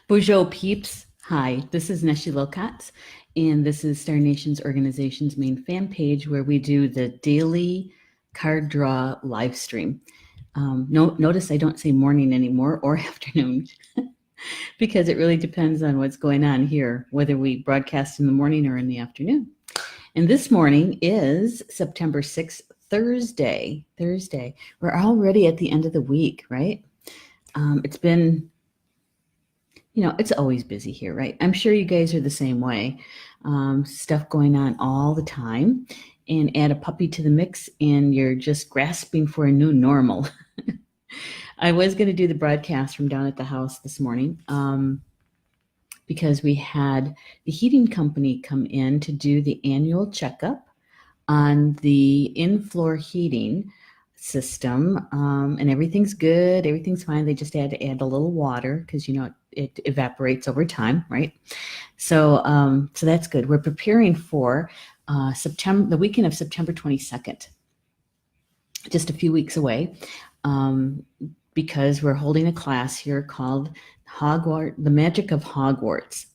Bonjour, peeps. Hi, this is Neshi and this is Star Nations Organization's main fan page where we do the daily card draw live stream. Notice I don't say morning anymore or afternoon because it really depends on what's going on here, whether we broadcast in the morning or in the afternoon. And this morning is September 6th, Thursday. We're already at the end of the week, right? It's been it's always busy here, right? I'm sure you guys are the same way. Stuff going on all the time, and add a puppy to the mix, and you're just grasping for a new normal. I was going to do the broadcast from down at the house this morning because we had the heating company come in to do the annual checkup on the in-floor heating system, and everything's good. Everything's fine. They just had to add a little water because it evaporates over time, right? So that's good. We're preparing for the weekend of September 22nd, just a few weeks away, because we're holding a class here called The Magic of Hogwarts.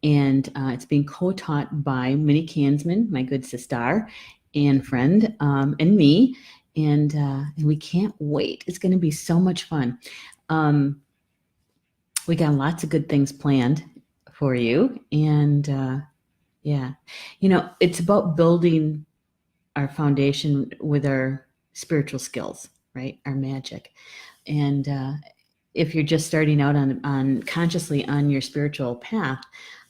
And it's being co-taught by Minnie Kansman, my good sister and friend, and me. And we can't wait. It's going to be so much fun. We got lots of good things planned for you. And it's about building our foundation with our spiritual skills, right? Our magic. And if you're just starting out on consciously on your spiritual path,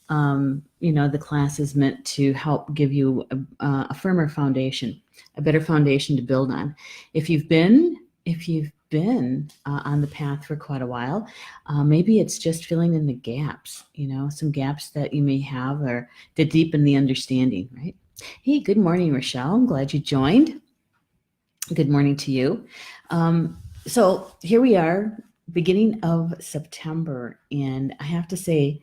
the class is meant to help give you a firmer foundation, a better foundation to build on. If you've been on the path for quite a while, maybe it's just filling in the gaps, some gaps that you may have, or to deepen the understanding, right? Hey, good morning, Rochelle. I'm glad you joined. Good morning to you. So here we are, beginning of September, and I have to say,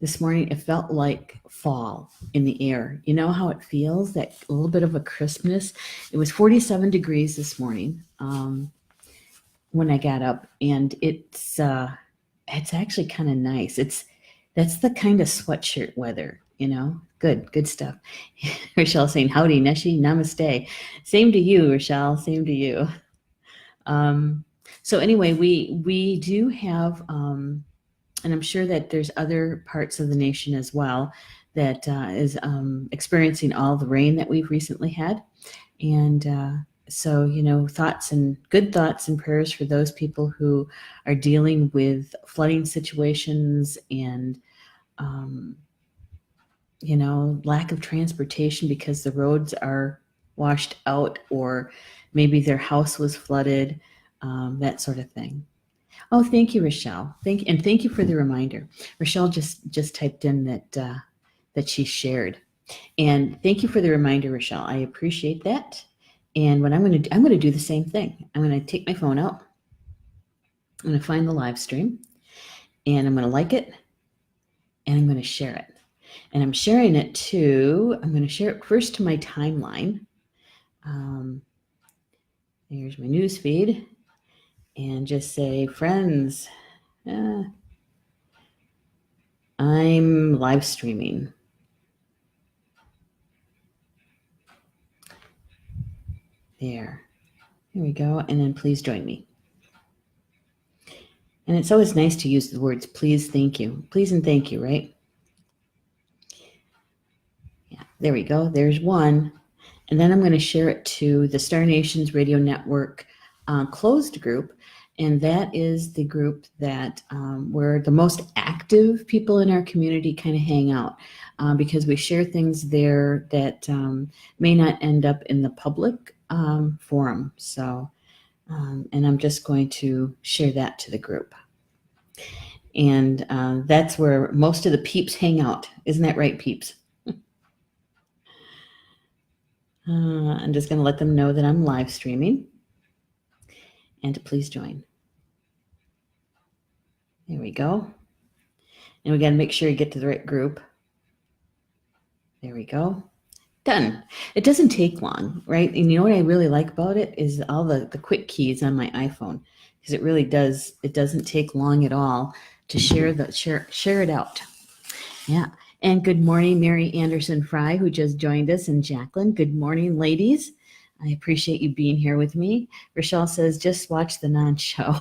this morning, it felt like fall in the air. You know how it feels, that little bit of a crispness? It was 47 degrees this morning when I got up, and it's actually kind of nice. That's the kind of sweatshirt weather, Good stuff. Rochelle saying, howdy, Neshi, namaste. Same to you, Rochelle, same to you. So anyway, we do have... and I'm sure that there's other parts of the nation as well that is experiencing all the rain that we've recently had. And so, good thoughts and prayers for those people who are dealing with flooding situations and, lack of transportation because the roads are washed out, or maybe their house was flooded, that sort of thing. Oh, thank you, Rochelle. Thank you for the reminder. Rochelle just typed in that she shared, and thank you for the reminder, Rochelle. I appreciate that. And what I'm going to do the same thing. I'm going to take my phone out. I'm going to find the live stream, and I'm going to like it, and I'm going to share it. And I'm sharing it I'm going to share it first to my timeline. Here's my news feed. And just say, friends, I'm live streaming. There we go. And then please join me. And it's always nice to use the words please, thank you. Please and thank you, right? Yeah, there we go. There's one. And then I'm going to share it to the Star Nations Radio Network closed group. And that is the group that where the most active people in our community kind of hang out, because we share things there that may not end up in the public forum. So, and I'm just going to share that to the group. And that's where most of the peeps hang out. Isn't that right, peeps? I'm just going to let them know that I'm live streaming and to please join. There we go. And we got to make sure you get to the right group. There we go. Done. It doesn't take long, right? And you know what I really like about it is all the quick keys on my iPhone, because it really does. It doesn't take long at all share it out. Yeah. And good morning, Mary Anderson Fry, who just joined us, and Jacqueline. Good morning, ladies. I appreciate you being here with me. Rochelle says, just watch the non-show.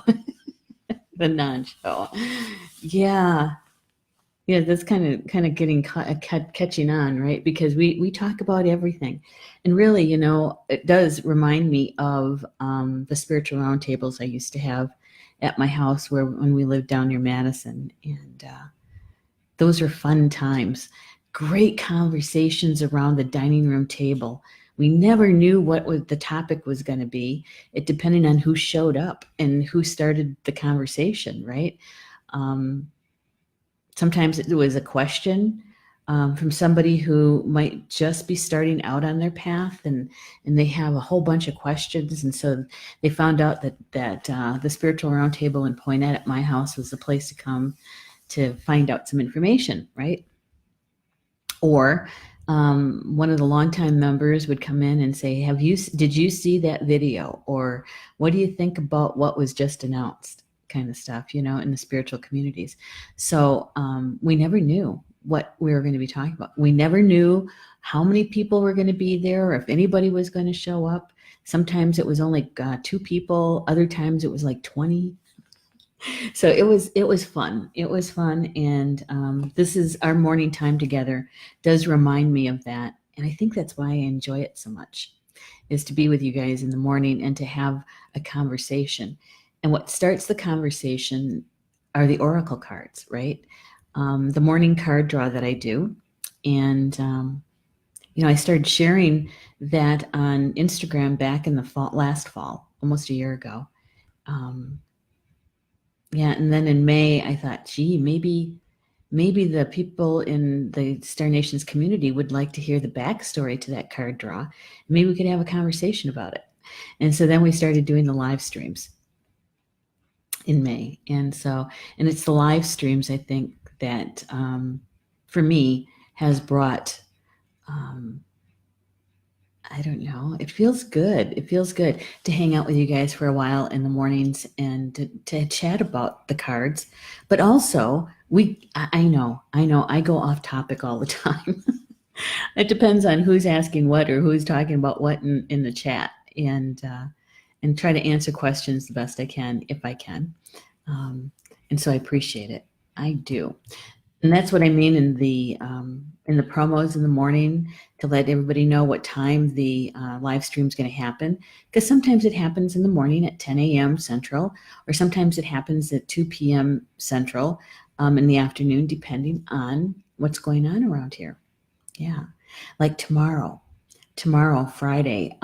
The non-show. Yeah. Yeah, that's kind of getting catching on, right? Because we talk about everything, and really, it does remind me of the spiritual roundtables I used to have at my house when we lived down near Madison, and those are fun times. Great conversations around the dining room table. We never knew what the topic was going to be. It depended on who showed up and who started the conversation, right? Sometimes it was a question from somebody who might just be starting out on their path, and they have a whole bunch of questions. And so they found out that the Spiritual Roundtable in Poynette at my house was the place to come to find out some information, right? Or one of the longtime members would come in and say, did you see that video? Or what do you think about what was just announced? Kind of stuff, in the spiritual communities. So we never knew what we were going to be talking about. We never knew how many people were going to be there, or if anybody was going to show up. Sometimes it was only 2 people. Other times it was like 20. So it was fun. It was fun. And this is our morning time together does remind me of that. And I think that's why I enjoy it so much, is to be with you guys in the morning and to have a conversation. And what starts the conversation are the oracle cards, right? The morning card draw that I do. And, I started sharing that on Instagram back in the last fall, almost a year ago. And then in May, I thought, gee, maybe the people in the Star Nations community would like to hear the backstory to that card draw. Maybe we could have a conversation about it. And so then we started doing the live streams in May. And it's the live streams, I think, that for me has brought, I don't know, it feels good. It feels good to hang out with you guys for a while in the mornings and to chat about the cards. But also, I know, I go off topic all the time. It depends on who's asking what or who's talking about what in the chat. And try to answer questions the best I can, if I can. And so I appreciate it. I do. And that's what I mean in the promos in the morning, to let everybody know what time the live stream is going to happen. Because sometimes it happens in the morning at 10 a.m. Central, or sometimes it happens at 2 p.m. Central in the afternoon, depending on what's going on around here. Yeah. Like tomorrow, Friday,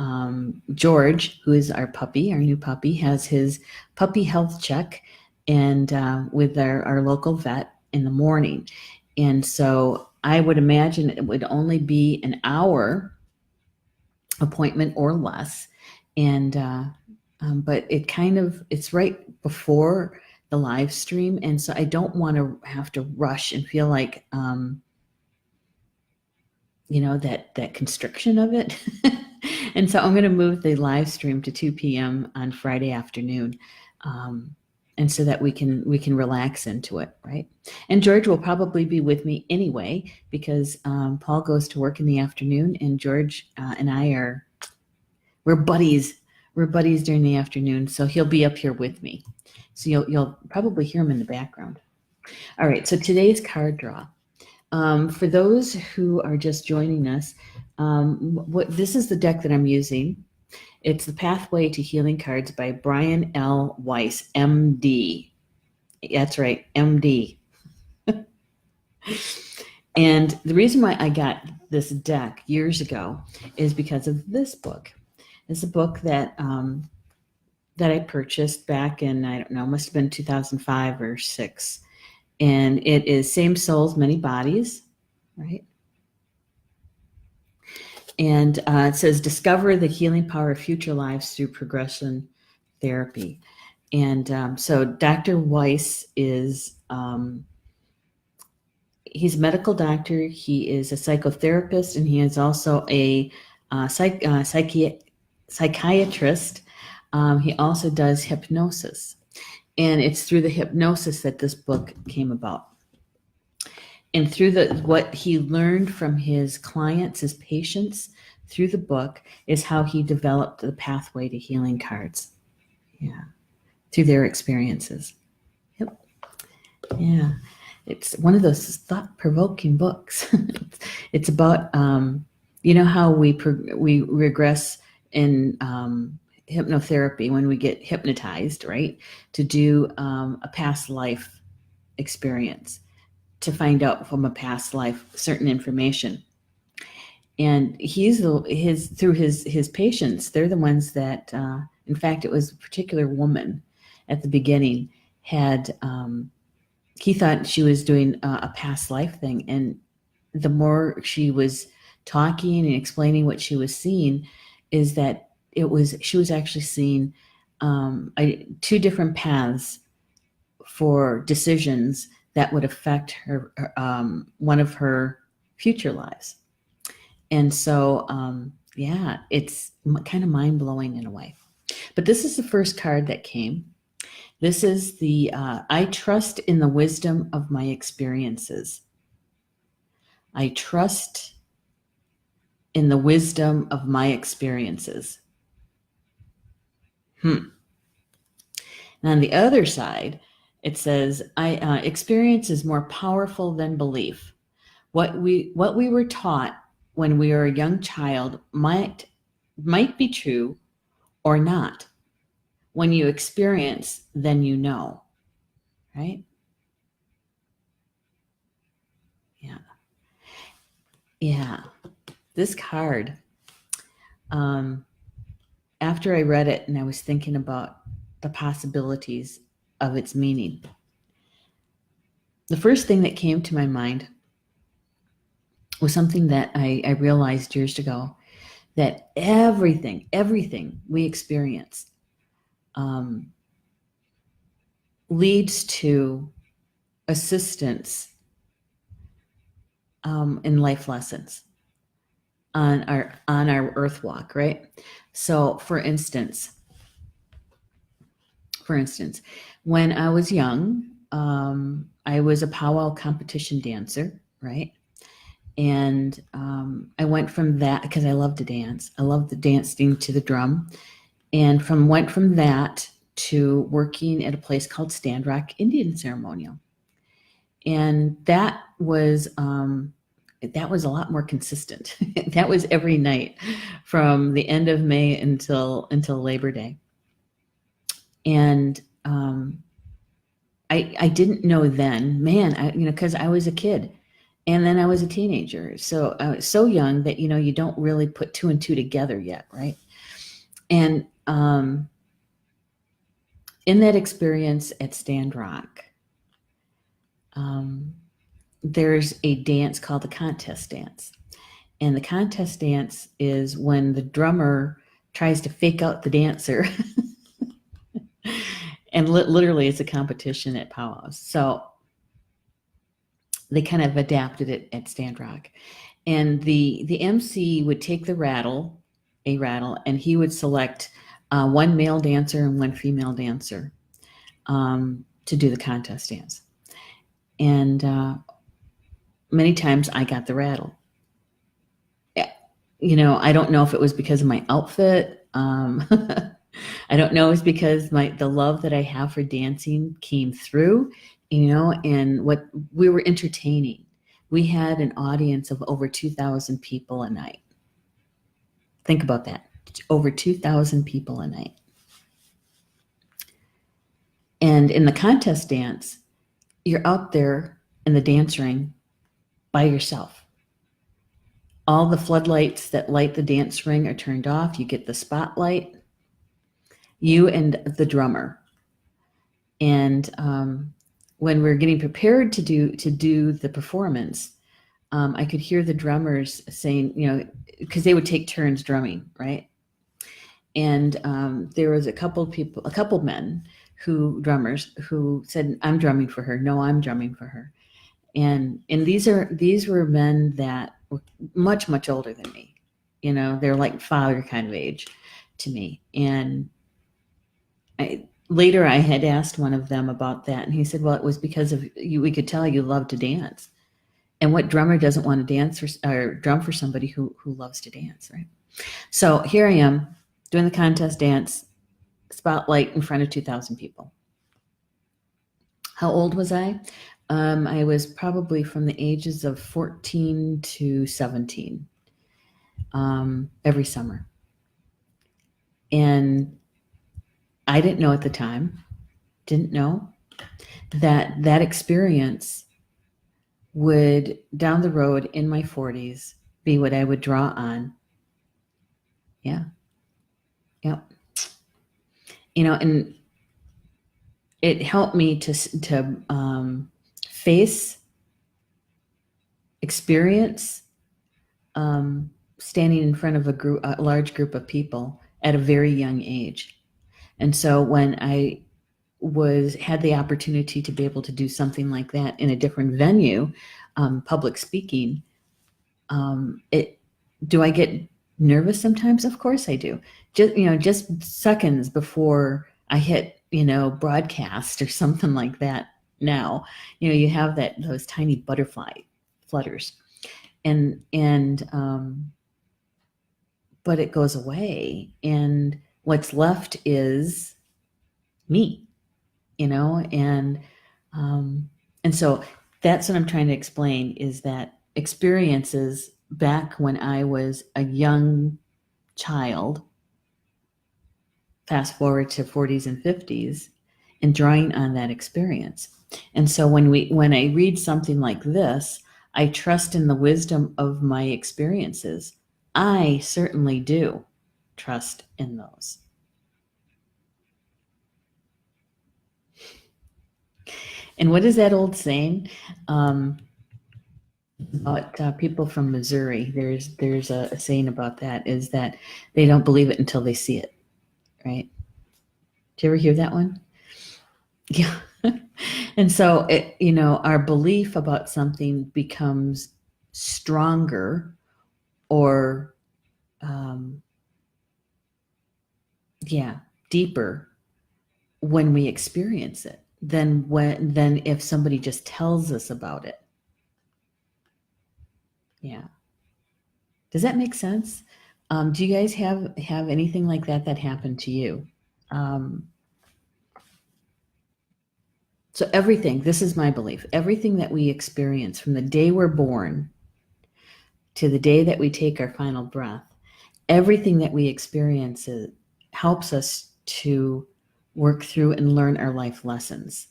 George, who is our new puppy, has his puppy health check and with our local vet in the morning. And so I would imagine it would only be an hour appointment or less. And but it's right before the live stream. And so I don't want to have to rush and feel like that constriction of it. And so I'm going to move the live stream to 2 p.m. on Friday afternoon. And so that we can relax into it, right? And George will probably be with me anyway, because Paul goes to work in the afternoon, and George and I we're buddies. We're buddies during the afternoon, so he'll be up here with me. So you'll probably hear him in the background. All right, so today's card draw. For those who are just joining us, this is the deck that I'm using. It's the Pathway to Healing Cards by Brian L. Weiss, MD. That's right, MD. And the reason why I got this deck years ago is because of this book. It's a book that I purchased back in, I don't know, must have been 2005 or 6. And it is Same Souls, Many Bodies, right? And it says, discover the healing power of future lives through progression therapy. And so Dr. Weiss is, he's a medical doctor. He is a psychotherapist, and he is also a psychiatrist. He also does hypnosis. And it's through the hypnosis that this book came about. And through what he learned from his clients, his patients, through the book is how he developed the pathway to healing cards. Yeah, through their experiences. Yep. Yeah, it's one of those thought-provoking books. It's about how we regress in hypnotherapy when we get hypnotized, right, to do a past life experience, to find out from a past life certain information. And through his patients, they're the ones that, in fact, it was a particular woman at the beginning had, he thought she was doing a past life thing. And the more she was talking and explaining what she was seeing, is that she was actually seeing two different paths for decisions that would affect her, one of her future lives. And so, it's kind of mind-blowing in a way. But this is the first card that came. This is the I trust in the wisdom of my experiences. I trust in the wisdom of my experiences. And on the other side, it says, experience is more powerful than belief. What we were taught when we were a young child might be true or not. When you experience, then you know, right? Yeah. Yeah. This card, after I read it and I was thinking about the possibilities of its meaning, the first thing that came to my mind was something that I realized years ago, that everything we experience leads to assistance in life lessons on our earth walk, right? So for instance, when I was young, I was a powwow competition dancer, right? And I went from that because I love to dance. I love the dancing to the drum, and went from that to working at a place called Stand Rock Indian Ceremonial, and that was a lot more consistent. That was every night from the end of May until Labor Day, and I didn't know then, man, because I was a kid. And then I was a teenager. So I was so young that, you don't really put two and two together yet, right? And in that experience at Stand Rock, there's a dance called the contest dance. And the contest dance is when the drummer tries to fake out the dancer. And literally it's a competition at powwows. So they kind of adapted it at Stand Rock. And the MC would take a rattle, and he would select one male dancer and one female dancer to do the contest dance. And many times I got the rattle. I don't know if it was because of my outfit. I don't know if it's because the love that I have for dancing came through, and what we were entertaining. We had an audience of over 2,000 people a night. Think about that. Over 2,000 people a night. And in the contest dance, you're out there in the dance ring by yourself. All the floodlights that light the dance ring are turned off. You get the spotlight, you and the drummer. And when we're getting prepared to do the performance, I could hear the drummers saying, because they would take turns drumming, right? And there was a couple men drummers who said, "I'm drumming for her." "No, I'm drumming for her." And these were men that were much, much older than me. They're like father kind of age to me. And later I had asked one of them about that, and he said, well, it was because of you, we could tell you love to dance. And what drummer doesn't want to dance or drum for somebody who loves to dance, right? So here I am doing the contest dance spotlight in front of 2,000 people. How old was I? I was probably from the ages of 14 to 17, every summer. And I didn't know at the time, didn't know that that experience would down the road in my 40s be what I would draw on. Yeah. Yep. And it helped me to face, experience, standing in front of a large group of people at a very young age. And so when I had the opportunity to be able to do something like that in a different venue, public speaking, do I get nervous sometimes? Of course I do. Just seconds before I hit, broadcast or something like that. Now, you have those tiny butterfly flutters, but it goes away, and what's left is me, and so that's what I'm trying to explain, is that experiences back when I was a young child, fast forward to 40s and 50s, and drawing on that experience. And so when I read something like this, I trust in the wisdom of my experiences. I certainly do trust in those. And what is that old saying? About people from Missouri, there's a saying about that, is that they don't believe it until they see it, right? Did you ever hear that one? Yeah. And so our belief about something becomes stronger, or deeper, when we experience it than if somebody just tells us about it. Yeah. Does that make sense? Do you guys have anything like that happened to you? So everything, this is my belief, everything that we experience from the day we're born to the day that we take our final breath, everything that we experience helps us to work through and learn our life lessons,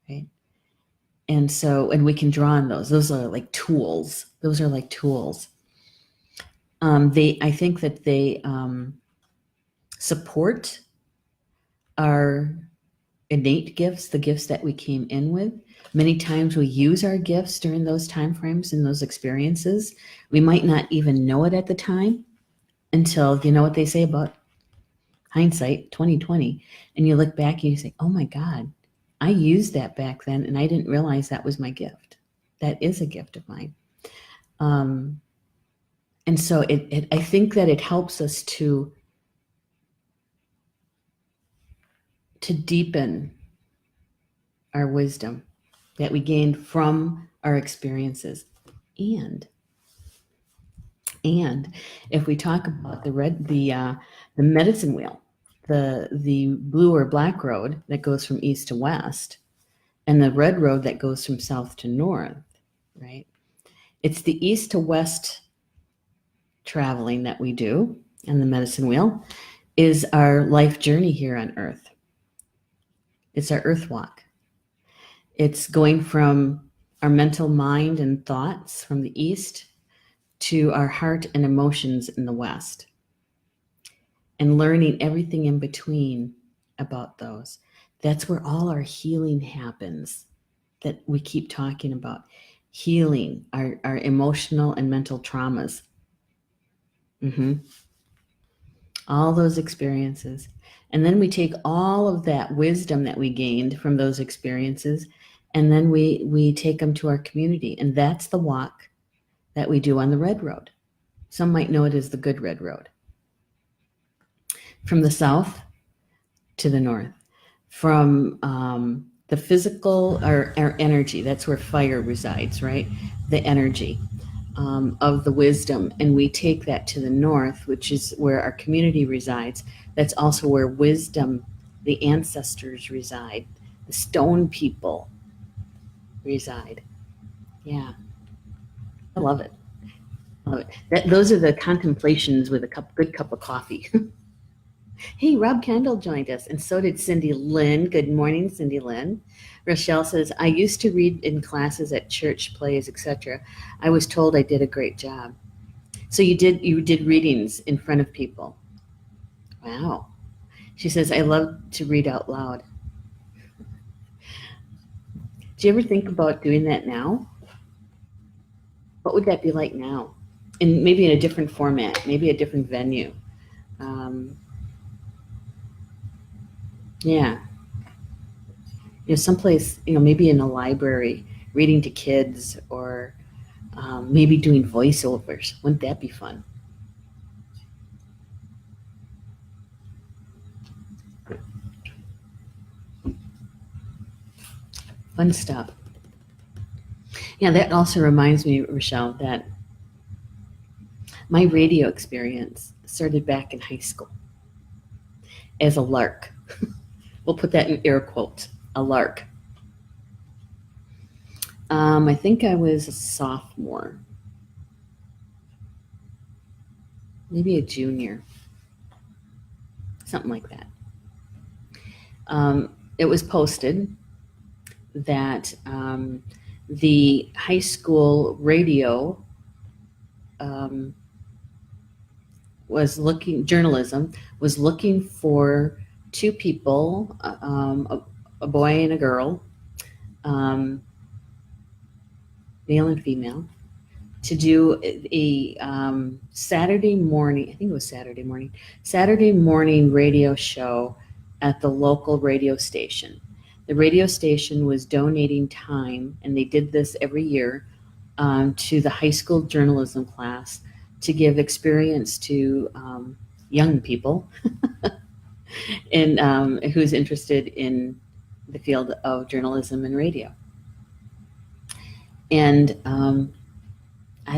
right? And we can draw on those. Those are like tools. I think that they support our innate gifts, the gifts that we came in with. Many times we use our gifts during those time frames and those experiences. We might not even know it at the time, until, you know what they say about hindsight, 2020, and you look back and you say, oh my God, I used that back then and I didn't realize that was my gift. That is a gift of mine. And so I think that it helps us to deepen our wisdom that we gained from our experiences. And if we talk about the medicine wheel, the blue or black road that goes from east to west, and the red road that goes from south to north, right? It's the east to west traveling that we do, and the medicine wheel is our life journey here on earth. It's our earth walk. It's going from our mental mind and thoughts from the east to our heart and emotions in the west, and learning everything in between about those. That's where all our healing happens, that we keep talking about. Healing our emotional and mental traumas. All those experiences. And then we take all of that wisdom that we gained from those experiences, and then we take them to our community. And that's the walk that we do on the red road. Some might know it as the good red road. From the south to the north. from the physical or energy. That's where fire resides, right? The energy of the wisdom. And we take that to the north, which is where our community resides. That's also where wisdom, the ancestors reside, the stone people reside. Yeah, I love it. Love it. Those are the contemplations with a good cup of coffee. Hey, Rob Kendall joined us, and so did Cindy Lynn. Good morning, Cindy Lynn. Rochelle says, I used to read in classes at church, plays, etc. I was told I did a great job. So you did readings in front of people. Wow. She says, I love to read out loud. Do you ever think about doing that now? What would that be like now? And maybe in a different format, maybe a different venue. Um, yeah. Someplace, maybe in a library, reading to kids, or maybe doing voiceovers. Wouldn't that be fun? Fun stuff. Yeah, that also reminds me, Rochelle, that my radio experience started back in high school as a lark. We'll put that in air quotes, a lark. I think I was a sophomore, maybe a junior, something like that. It was posted that the high school radio journalism was looking for two people, a boy and a girl, male and female, to do a Saturday morning, I think it was Saturday morning radio show at the local radio station. The radio station was donating time, and they did this every year, to the high school journalism class to give experience to young people and who's interested in the field of journalism and radio. And I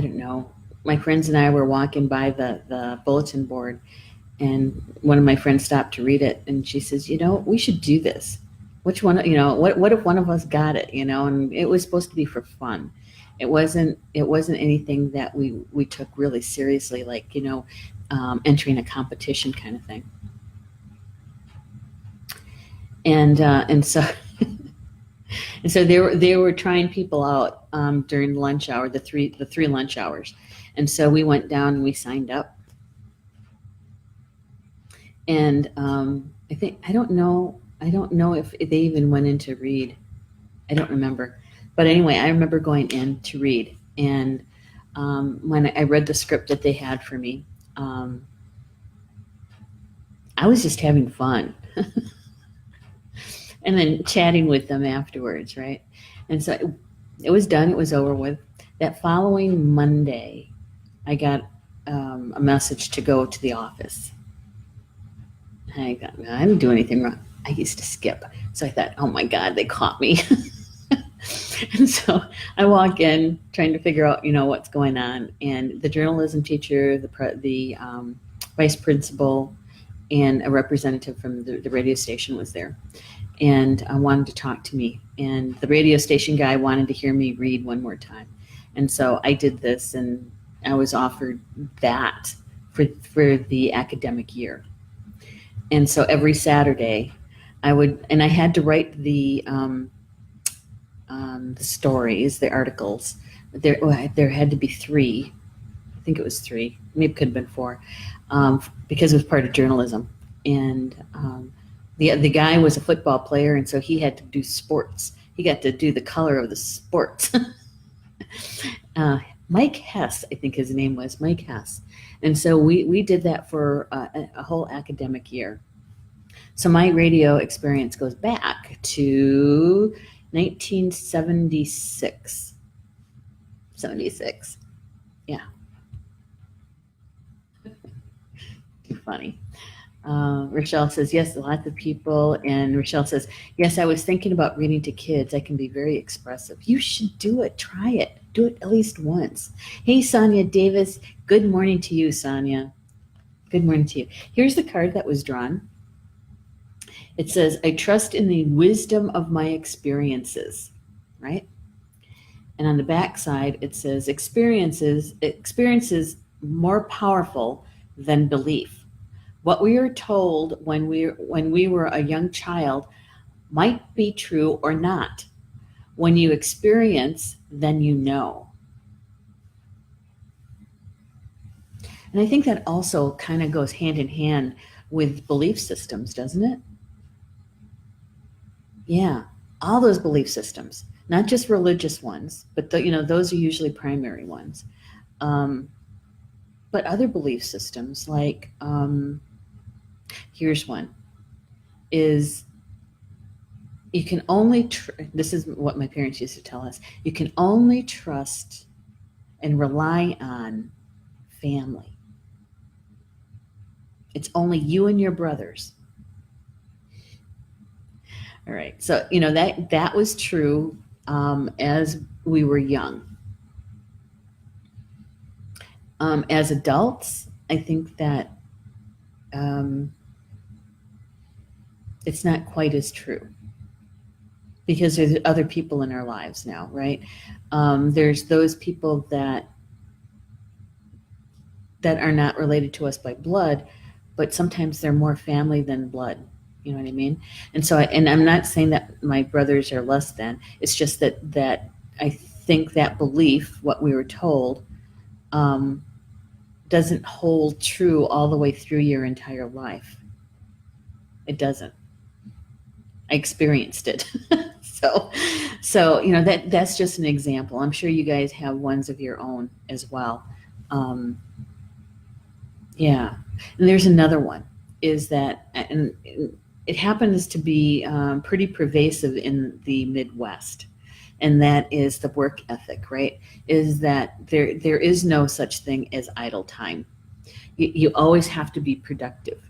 don't know, my friends and I were walking by the bulletin board, and one of my friends stopped to read it, and she says, we should do this. Which one, what if one of us got it, and it was supposed to be for fun. It wasn't anything that we took really seriously, like, entering a competition kind of thing. And so and so they were trying people out during lunch hour, the three lunch hours. And so we went down and we signed up. And I don't know if they even went in to read. I don't remember. But anyway, I remember going in to read. And when I read the script that they had for me, I was just having fun. And then chatting with them afterwards, right? And so it was done. It was over with. That following Monday, I got a message to go to the office. I didn't do anything wrong. I used to skip. So I thought, oh my God, they caught me. And so I walk in trying to figure out, what's going on. And the journalism teacher, the vice principal, and a representative from the radio station was there. And wanted to talk to me. And the radio station guy wanted to hear me read one more time. And so I did this, and I was offered that for the academic year. And so every Saturday I had to write the stories, the articles. There had to be 3. I think it was 3. Maybe it could have been 4, because it was part of journalism. And the guy was a football player, and so he had to do sports. He got to do the color of the sports. Mike Hess, I think his name was, Mike Hess. And so we did that for a whole academic year. So my radio experience goes back to 1976. 76. Yeah. Too funny. Rochelle says, yes, lots of people. And Rochelle says, yes, I was thinking about reading to kids. I can be very expressive. You should do it. Try it. Do it at least once. Hey, Sonia Davis. Good morning to you, Sonia. Good morning to you. Here's the card that was drawn. It says, I trust in the wisdom of my experiences, right? And on the back side, it says, experiences more powerful than belief. What we are told when we were a young child might be true or not. When you experience, then you know. And I think that also kind of goes hand in hand with belief systems, doesn't it? Yeah, all those belief systems, not just religious ones, but those are usually primary ones. Um, but other belief systems, like here's one, is you can only this is what my parents used to tell us, you can only trust and rely on family. It's only you and your brothers. All right, so that was true as we were young. As adults, I think that it's not quite as true, because there's other people in our lives now, right? There's those people that are not related to us by blood, but sometimes they're more family than blood. You know what I mean? And so, and I'm not saying that my brothers are less than. It's just that I think that belief, what we were told, doesn't hold true all the way through your entire life. It doesn't. I experienced it. so that's just an example. I'm sure you guys have ones of your own as well. Yeah. And there's another one, is that, and it happens to be pretty pervasive in the Midwest, and that is the work ethic, right? Is that there is no such thing as idle time. You always have to be productive.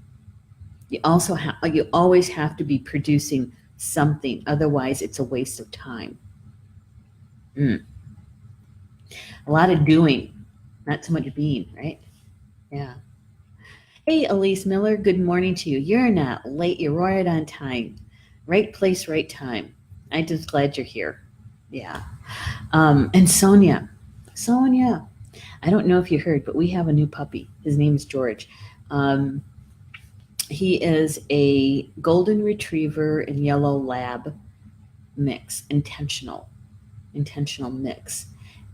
You always have to be producing something, otherwise it's a waste of time. A lot of doing, not so much being, right? Yeah. Hey, Elise Miller, good morning to you. You're not late, you're right on time. Right place, right time. I'm just glad you're here. Yeah. And Sonia, I don't know if you heard, but we have a new puppy. His name is George. He is a golden retriever and yellow lab mix, intentional mix.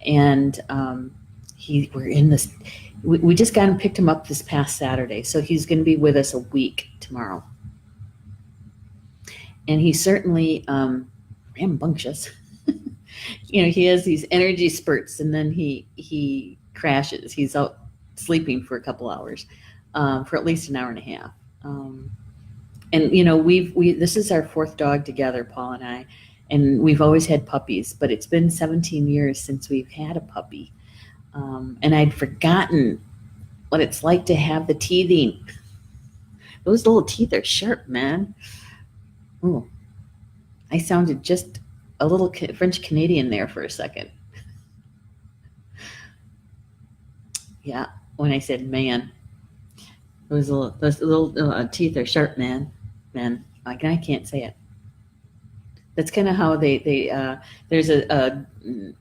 And we're in this, we just got him, picked him up this past Saturday. So he's going to be with us a week tomorrow. And he's certainly rambunctious. He has these energy spurts, and then he crashes. He's out sleeping for a couple hours, for at least an hour and a half. And this is our fourth dog together, Paul and I, and we've always had puppies, but it's been 17 years since we've had a puppy. And I'd forgotten what it's like to have the teething. Those little teeth are sharp, man. Ooh, I sounded just a little French Canadian there for a second. Yeah, when I said man. Those little teeth are sharp, man. I can't say it. That's kind of how there's a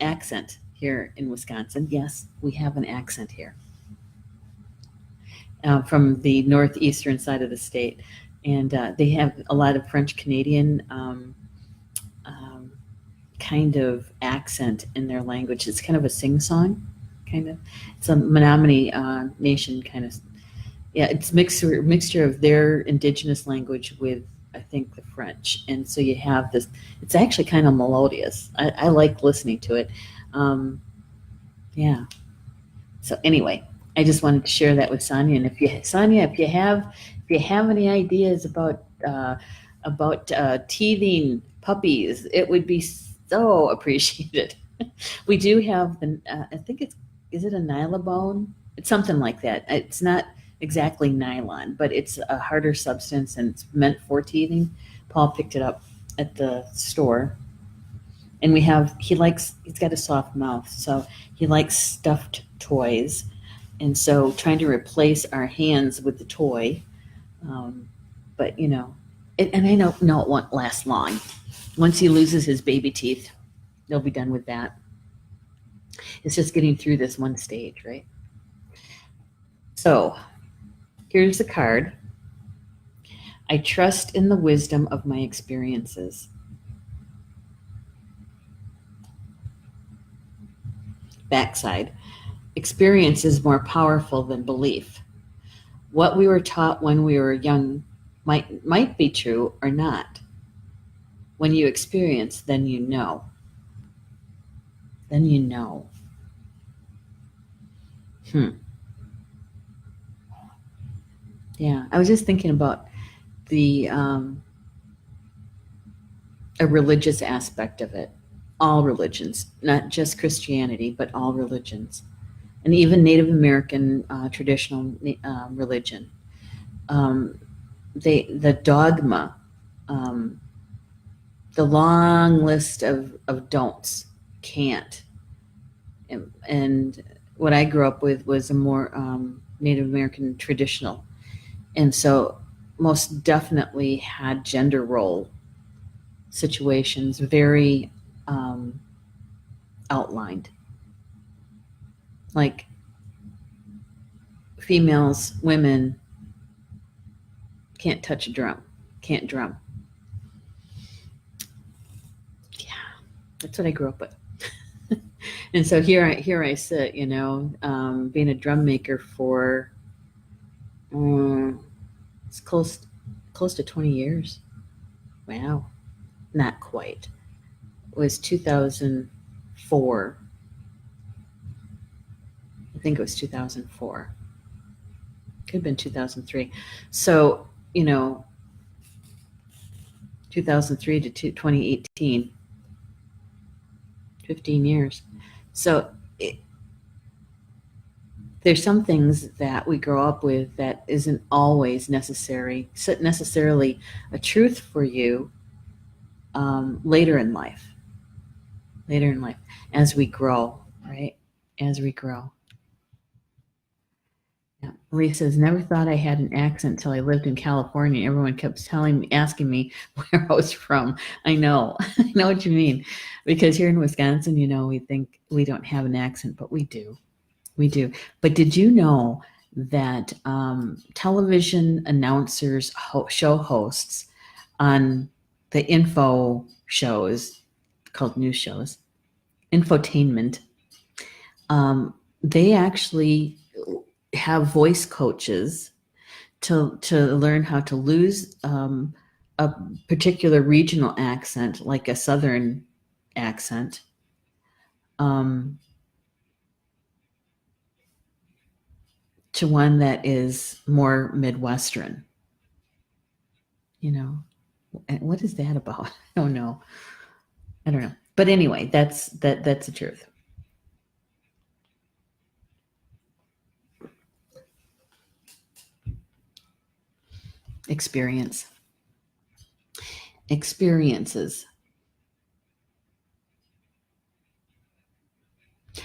accent here in Wisconsin. Yes, we have an accent here, from the northeastern side of the state, and they have a lot of French Canadian kind of accent in their language. It's kind of a sing-song, kind of. It's a Menominee Nation kind of. Yeah, it's mixture of their indigenous language with, I think, the French. And so you have this, it's actually kind of melodious. I like listening to it. Yeah. So anyway, I just wanted to share that with Sonia. And if you have any ideas about teething puppies, it would be so appreciated. We do have I think is it a nylabone? It's something like that. It's not exactly nylon, but it's a harder substance and it's meant for teething. Paul picked it up at the store, and he's got a soft mouth, so he likes stuffed toys. And so trying to replace our hands with the toy, um, but and I know it won't last long. Once he loses his baby teeth, they'll be done with that. It's just getting through this one stage, right? So here's the card. I trust in the wisdom of my experiences. Backside. Experience is more powerful than belief. What we were taught when we were young might be true or not. When you experience, then you know. Then you know. Yeah, I was just thinking about the a religious aspect of it. All religions, not just Christianity, but all religions, and even Native American traditional religion. Um, the dogma, um, the long list of don'ts, can't, and what I grew up with was a more Native American traditional, and so most definitely had gender role situations very um, outlined, like females, women can't touch a drum, can't drum. Yeah, that's what I grew up with. And so here I sit, being a drum maker for it's close to 20 years. Wow, not quite. It was 2004. I think it was 2004. Could have been 2003. So 2003 to 2018, 15 years. So there's some things that we grow up with that isn't always necessarily a truth for you later in life, as we grow, right? As we grow. Yeah. Lee says, never thought I had an accent until I lived in California. Everyone kept asking me where I was from. I know, I know what you mean. Because here in Wisconsin, we think we don't have an accent, but we do. We do. But did you know that television announcers, show hosts on the info shows, called news shows, infotainment, they actually have voice coaches to learn how to lose a particular regional accent, like a Southern accent, to one that is more Midwestern. And what is that about? I don't know. But anyway, that's the truth. Experiences.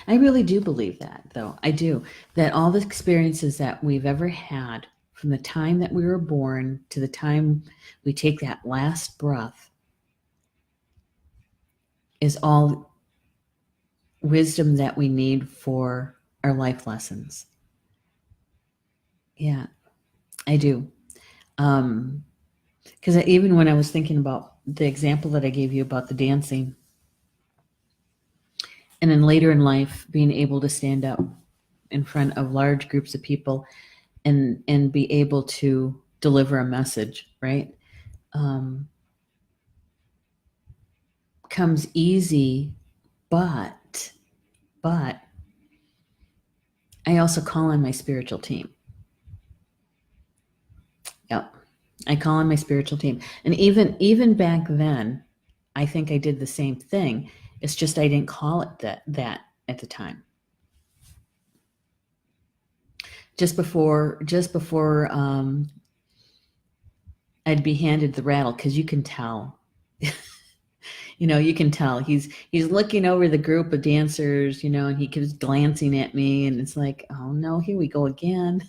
I really do believe that, though. I do. That all the experiences that we've ever had, from the time that we were born to the time we take that last breath, is all wisdom that we need for our life lessons. Yeah, I do. Because even when I was thinking about the example that I gave you about the dancing, and then later in life being able to stand up in front of large groups of people and be able to deliver a message, right? Comes easy, but I also call on my spiritual team. Yep. I call on my spiritual team. And even back then, I think I did the same thing. It's just I didn't call it that at the time. just before I'd be handed the rattle, because you can tell. You can tell he's looking over the group of dancers, and he keeps glancing at me, and it's like, oh no, here we go again.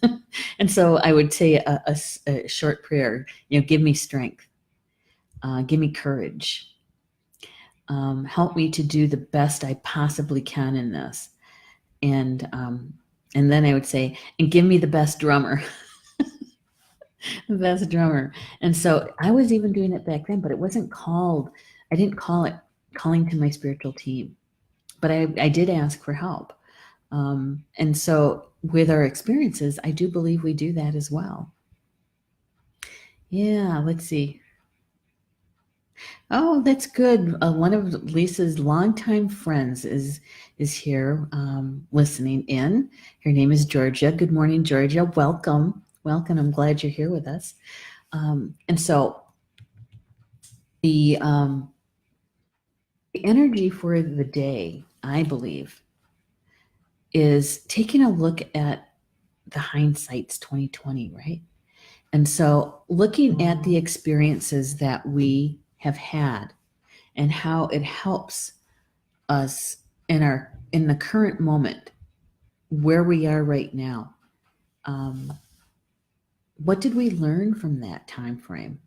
And so I would say a short prayer, give me strength, give me courage, help me to do the best I possibly can in this. And then I would say, and give me the best drummer. The best drummer. And so I was even doing it back then, but I didn't call it calling to my spiritual team, but I did ask for help. And so with our experiences, I do believe we do that as well. Yeah, let's see. Oh, that's good. One of Lisa's longtime friends is here, listening in. Her name is Georgia. Good morning, Georgia. Welcome. Welcome. I'm glad you're here with us. And so the energy for the day, I believe, is taking a look at the hindsight's 2020, right? And so looking at the experiences that we have had and how it helps us in the current moment, where we are right now. What did we learn from that time frame,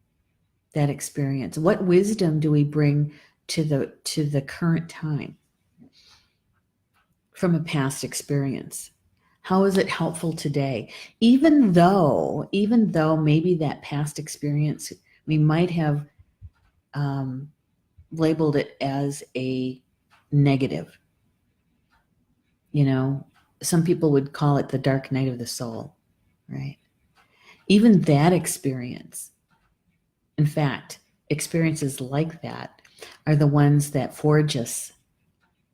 that experience? What wisdom do we bring to the current time from a past experience? How is it helpful today? Even though maybe that past experience, we might have labeled it as a negative. Some people would call it the dark night of the soul, right? Even that experience, in fact, experiences like that are the ones that forge us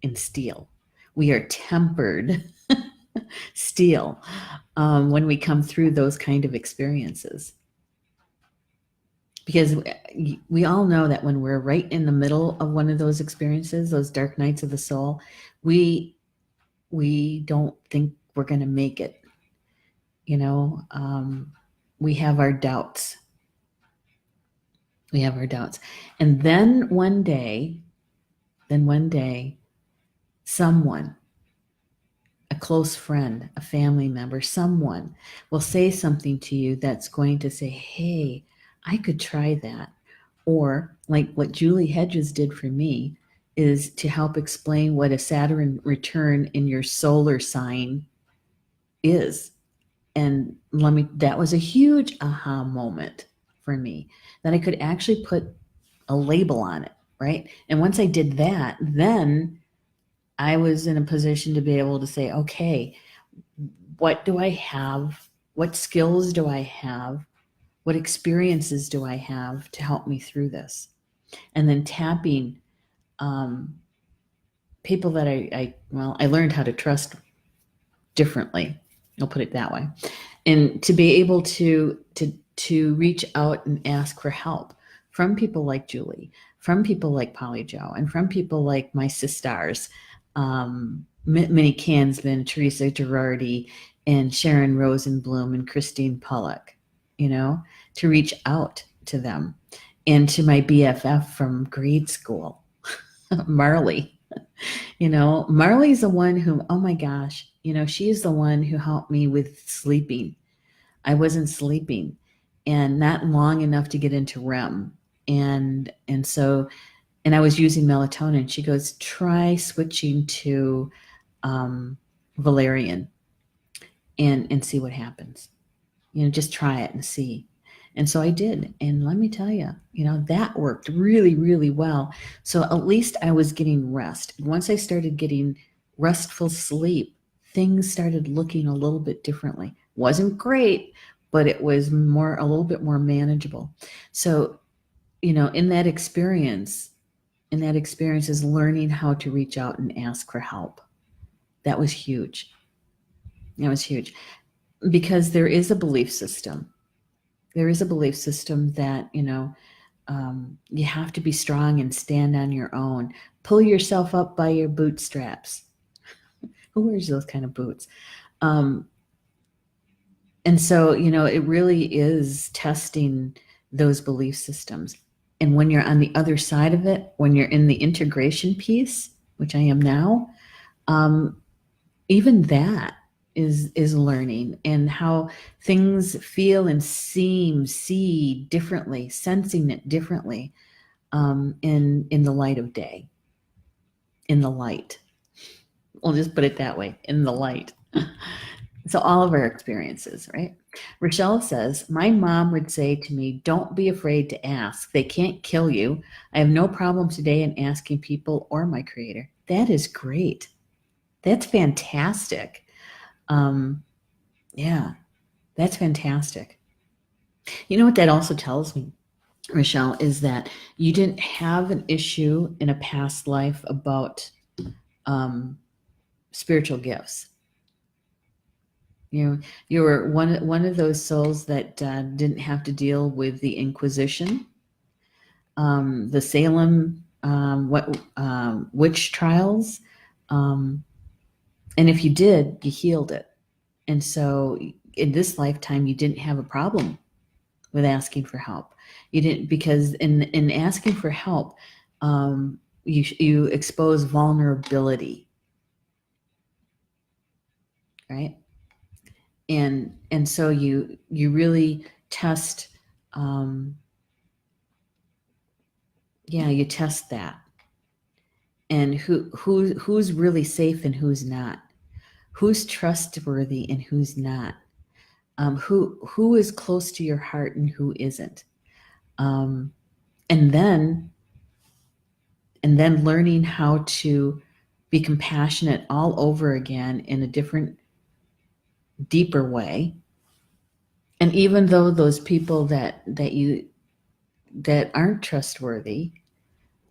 in steel. We are tempered steel when we come through those kind of experiences. Because we all know that when we're right in the middle of one of those experiences, those dark nights of the soul, we don't think we're going to make it. We have our doubts. And then one day, someone, a close friend, a family member, someone will say something to you that's going to say, hey, I could try that. Or like what Julie Hedges did for me, is to help explain what a Saturn return in your solar sign is. And that was a huge aha moment for me, that I could actually put a label on it, right? And once I did that, then I was in a position to be able to say, okay, what do I have? What skills do I have? What experiences do I have to help me through this? And then tapping people that I learned how to trust differently. I'll put it that way. And to be able to reach out and ask for help from people like Julie, from people like Polly Joe, and from people like my sisters, Minnie Kansman, Teresa Girardi, and Sharon Rosenblum, and Christine Pollock, to reach out to them. And to my BFF from grade school, Marley. Marley's the one who, oh my gosh, she is the one who helped me with sleeping. I wasn't sleeping, and not long enough to get into REM. And I was using melatonin. She goes, try switching to valerian and see what happens. Just try it and see. And so I did. And let me tell you, that worked really, really well. So at least I was getting rest. Once I started getting restful sleep, things started looking a little bit differently. Wasn't great, but it was a little bit more manageable. So, in that experience is learning how to reach out and ask for help. That was huge. Because there is a belief system. There is a belief system that, you have to be strong and stand on your own. Pull yourself up by your bootstraps. Who wears those kind of boots? And so, it really is testing those belief systems. And when you're on the other side of it, when you're in the integration piece, which I am now, um, even that is learning, and how things feel and see differently, sensing it differently, in the light of day, in the light. We'll just put it that way, in the light. So all of our experiences, right? Rochelle says, my mom would say to me, don't be afraid to ask. They can't kill you. I have no problem today in asking people or my creator. That is great. That's fantastic. Yeah, that's fantastic. You know what that also tells me, Rochelle, is that you didn't have an issue in a past life about spiritual gifts. You were one of those souls that didn't have to deal with the Inquisition, the Salem witch trials, and if you did, you healed it. And so, in this lifetime, you didn't have a problem with asking for help. You didn't, because in asking for help, you expose vulnerability, right? And so you really test, you test that, and who's really safe and who's not, who's trustworthy and who's not, who is close to your heart and who isn't, and then learning how to be compassionate all over again in a different, deeper way. And even though those people that aren't trustworthy,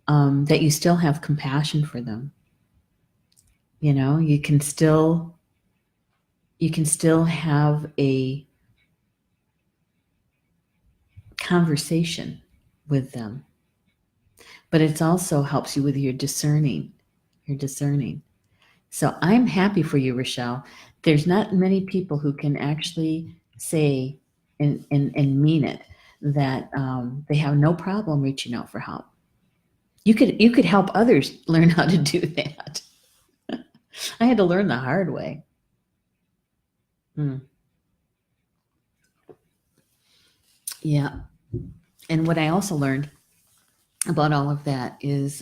that you still have compassion for them. You can still have a conversation with them, but it also helps you with your discerning. So I'm happy for you, Rochelle. There's not many people who can actually say and mean it, that they have no problem reaching out for help. You could help others learn how to do that. I had to learn the hard way. Yeah. And what I also learned about all of that is,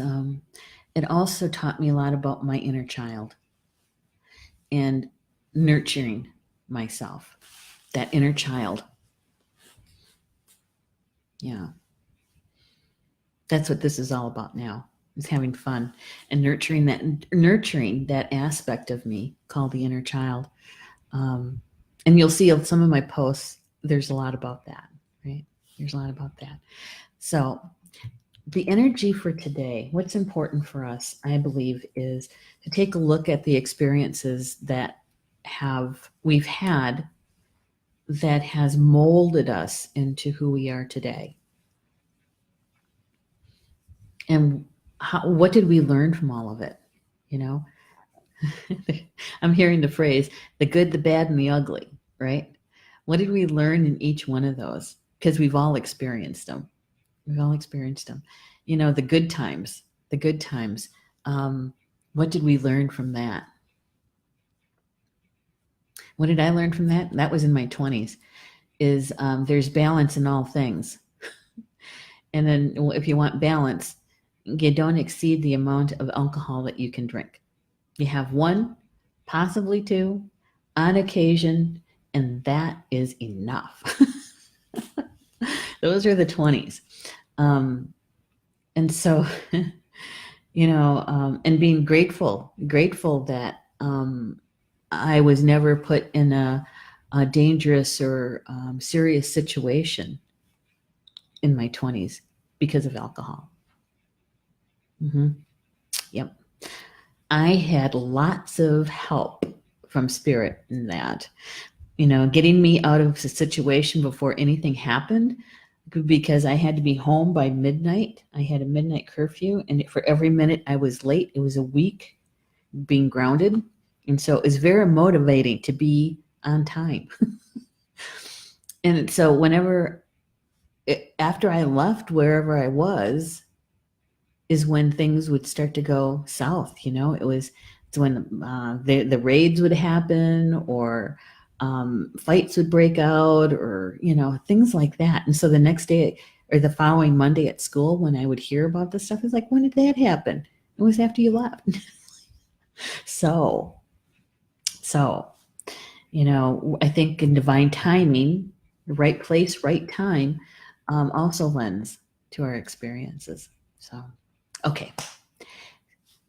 it also taught me a lot about my inner child and nurturing myself, that inner child. Yeah. That's what this is all about now, is having fun and nurturing that aspect of me called the inner child. And you'll see on some of my posts, there's a lot about that, right? There's a lot about that. So the energy for today, what's important for us, I believe, is to take a look at the experiences that we've had that has molded us into who we are today. And what did we learn from all of it? I'm hearing the phrase, the good, the bad, and the ugly, right? What did we learn in each one of those? Because we've all experienced them. The good times, what did we learn from that? What did I learn from that? That was in my 20s, is there's balance in all things. And then if you want balance, you don't exceed the amount of alcohol that you can drink. You have one, possibly two, on occasion, and that is enough. Those are the 20s. And so, and being grateful that I was never put in a dangerous or serious situation in my 20s because of alcohol. Yep. I had lots of help from spirit in that, getting me out of the situation before anything happened, because I had to be home by midnight. I had a midnight curfew, and for every minute I was late, it was a week being grounded. And so it was very motivating to be on time. And so whenever, after I left wherever I was, is when things would start to go south. It's when the raids would happen, or fights would break out, or things like that. And so the next day or the following Monday at school, when I would hear about this stuff, it's like, when did that happen? It was after you left. so so I think in divine timing, the right place, right time, also lends to our experiences. So, okay.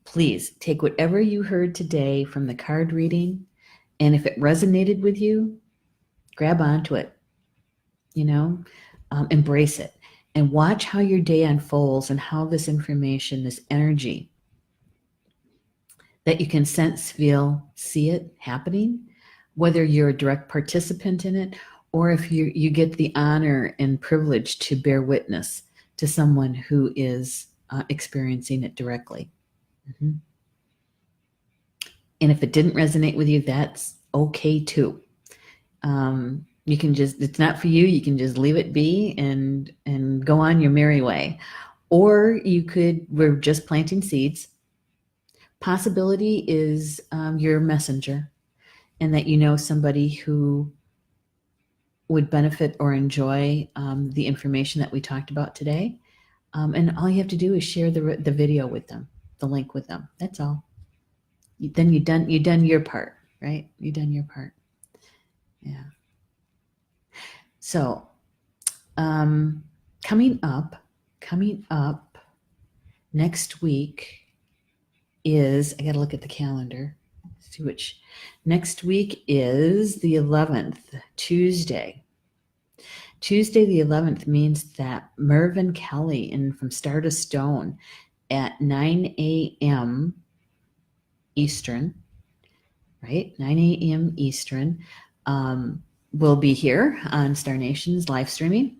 Please take whatever you heard today from the card reading, and if it resonated with you, grab onto it, embrace it, and watch how your day unfolds and how this information, this energy that you can sense, feel, see it happening, whether you're a direct participant in it or if you get the honor and privilege to bear witness to someone who is experiencing it directly. Mm-hmm. And if it didn't resonate with you, that's okay too. You can just, it's not for you. You can just leave it be and go on your merry way. Or we're just planting seeds. Possibility is your messenger, and that somebody who would benefit or enjoy the information that we talked about today. And all you have to do is share the video with them, the link with them. That's all. Then you done your part, right? You done your part. Yeah. So, coming up next week is, I got to look at the calendar, see which, next week is the 11th, Tuesday. Tuesday the 11th means that Mervyn Kelly From Star to Stone at 9 a.m. Eastern, right? 9 a.m. Eastern, will be here on Star Nations live streaming.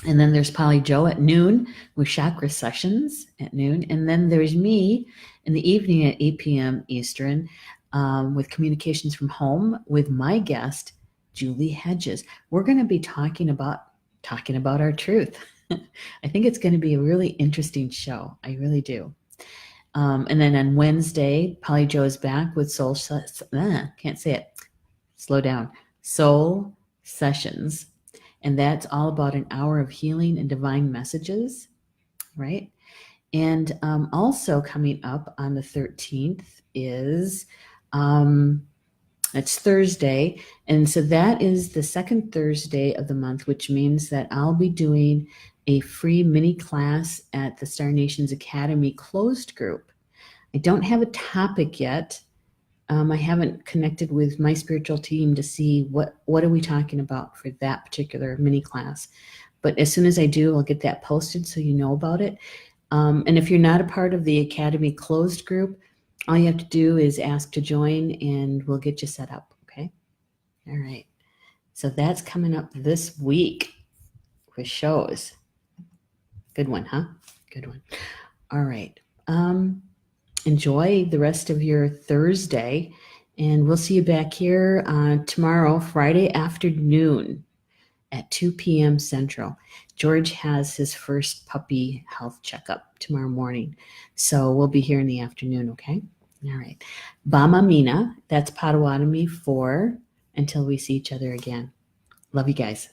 And then there's Polly Joe at noon with chakra sessions at noon. And then there's me in the evening at 8 p.m. Eastern with communications from home with my guest, Julie Hedges. We're going to be talking about our truth. I think it's going to be a really interesting show. I really do. And then on Wednesday, Polly Joe is back with can't say it. Slow down. Soul Sessions. And that's all about an hour of healing and divine messages, right? And also coming up on the 13th is, it's Thursday. And so that is the second Thursday of the month, which means that I'll be doing a free mini class at the Star Nations Academy closed group. I don't have a topic yet. I haven't connected with my spiritual team to see what are we talking about for that particular mini class. But as soon as I do, I'll get that posted so you know about it. And if you're not a part of the Academy closed group, all you have to do is ask to join and we'll get you set up, okay? All right. So that's coming up this week with shows. Good one, huh? Good one. All right. Enjoy the rest of your Thursday, and we'll see you back here tomorrow, Friday afternoon at 2 p.m. Central. George has his first puppy health checkup tomorrow morning, so we'll be here in the afternoon, okay? All right. Bama Mina, that's Potawatomi for until we see each other again. Love you guys.